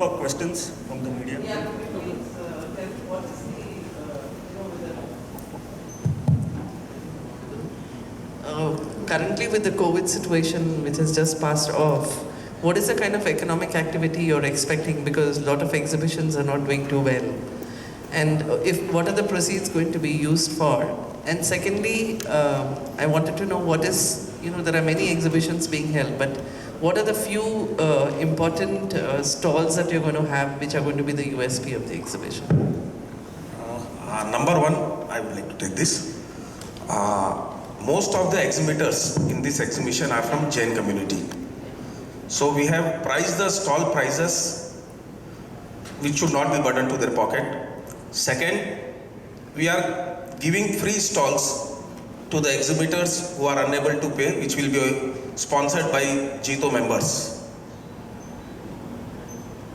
For questions from the media. Yeah, could you please tell what is the, currently with the COVID situation which has just passed off, what is the kind of economic activity you're expecting? Because a lot of exhibitions are not doing too well. And if what are the proceeds going to be used for? And secondly, I wanted to know what is, there are many exhibitions being held, but what are the few important stalls that you're going to have which are going to be the USP of the exhibition? Number one, I would like to take this. Most of the exhibitors in this exhibition are from Jain community. So we have priced the stall prices which should not be burdened to their pocket. Second, we are giving free stalls to the exhibitors who are unable to pay, which will be sponsored by Jito members.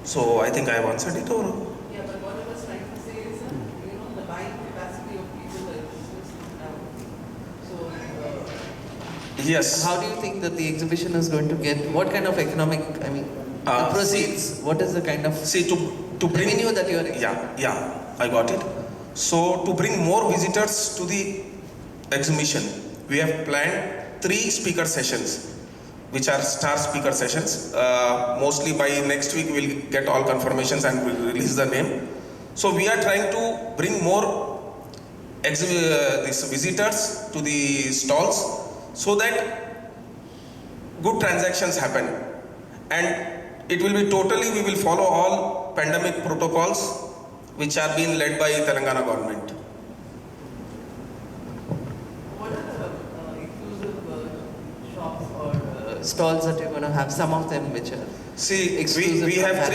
So I think I have answered it, or? Yeah, but what I was trying to say is, the buying capacity of people is down. So, Yes. how do you think that the exhibition is going to get, what kind of economic, the proceeds, what is the kind of See, to bring revenue that you are expecting? Yeah, I got it. So to bring more visitors to the exhibition, we have planned 3 speaker sessions, which are star speaker sessions. Mostly by next week we'll get all confirmations and we'll release the name. So we are trying to bring more these visitors to the stalls so that good transactions happen. And it will be totally, we will follow all pandemic protocols which are being led by Telangana government. What are the exclusive shops or stalls that you're going to have? Some of them which are See, exclusive. we have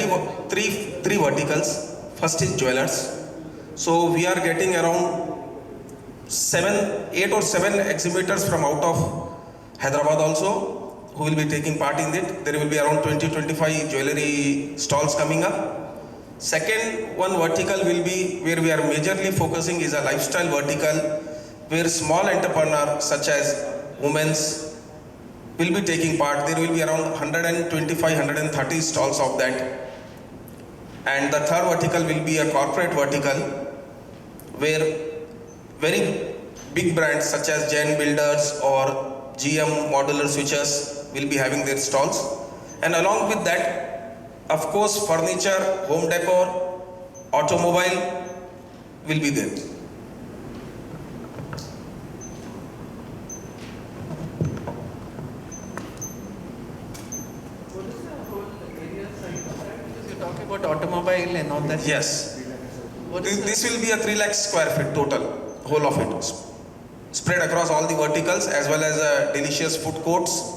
three verticals. First is jewelers. So we are getting around 8 or 7 exhibitors from out of Hyderabad also who will be taking part in it. There will be around 20-25 jewelry stalls coming up. Second one vertical will be where we are majorly focusing is a lifestyle vertical where small entrepreneurs such as women's will be taking part. There will be around 125-130 stalls of that. And the third vertical will be a corporate vertical where very big brands such as Jain Builders or GM Modular Switches will be having their stalls. And along with that, of course, furniture, home decor, automobile will be there. What is the whole area size of that? Because you're talking about automobile and all that. Yes. What is This will be a 3 lakh square feet total, whole of it. Spread across all the verticals as well as delicious food courts.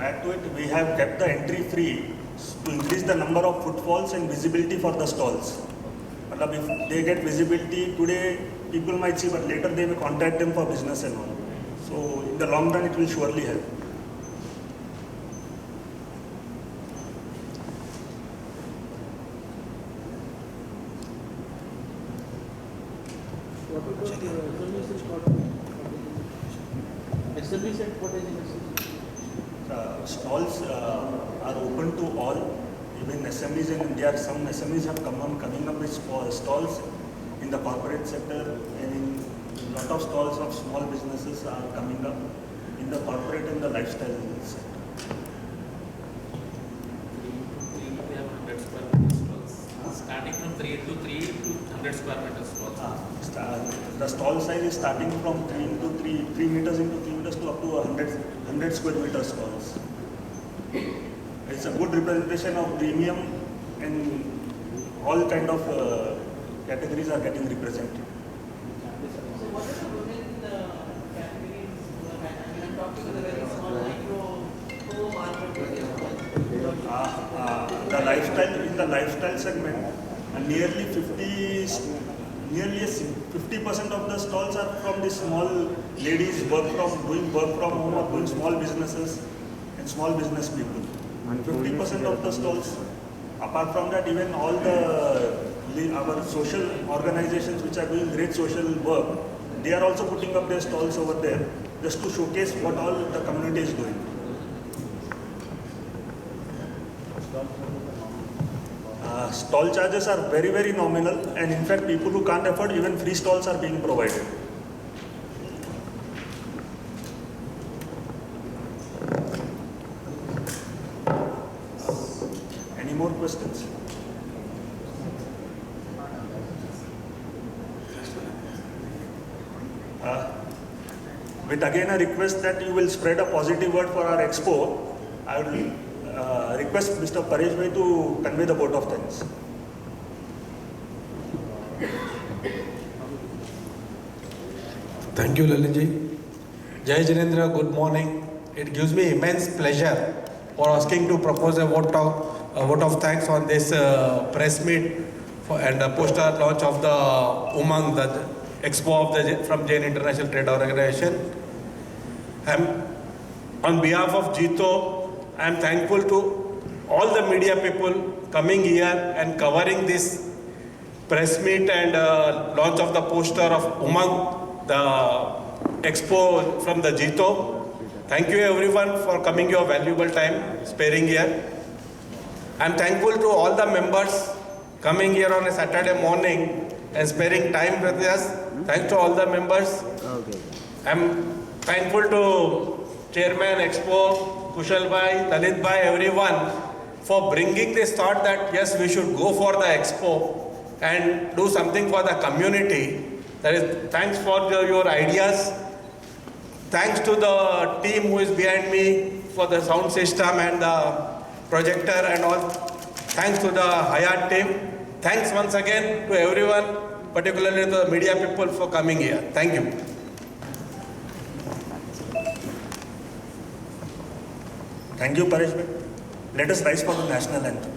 Add to it, we have kept the entry free to increase the number of footfalls and visibility for the stalls. If they get visibility today, people might see, but later they may contact them for business and all. So in the long run, it will surely help. SMEs and what is Stalls are open to all, even SMEs in India. Some SMEs have coming up with stalls in the corporate sector, and in a lot of stalls of small businesses are coming up in the corporate and the lifestyle sector. We have 100 square meter stalls. Starting from 3 to 100 square meter stalls. The stall size is starting from 3 meters into 3 meters to up to 100 square meter stalls. It's a good representation of premium, and all kind of categories are getting represented. So what are the women categories? I'm talking about the very small micro home market. The lifestyle segment, nearly 50% of the stalls are from the small ladies doing work from home or doing small businesses and small business people. 50% of the stalls. Apart from that, even all our social organizations which are doing great social work, they are also putting up their stalls over there. just to showcase what all the community is doing. Stall charges are very, very nominal, and in fact, people who can't afford, even free stalls are being provided. Any more questions? With again a request that you will spread a positive word for our expo, I will request Mr. Paresh Bhai to convey the vote of thanks. Thank you, Lalinji. Jai Jinendra, good morning. It gives me immense pleasure for asking to propose a vote of thanks on this press meet and the poster launch of the Umang, the expo of from Jain International Trade Organization. On behalf of Jito, I am thankful to all the media people coming here and covering this press meet and launch of the poster of Umang, the expo from the Jito. Thank you everyone for coming your valuable time, sparing here. I am thankful to all the members coming here on a Saturday morning and sparing time with us. Thanks to all the members. I am thankful to Chairman Expo, Kushal Bhai, Lalit Bhai, everyone for bringing this thought that yes, we should go for the expo and do something for the community. That is, thanks for your ideas. Thanks to the team who is behind me for the sound system and the projector and all. Thanks to the Hayat team. Thanks once again to everyone, particularly the media people for coming here. Thank you. Thank you, Paresh Bhai. Let us rise for the national anthem.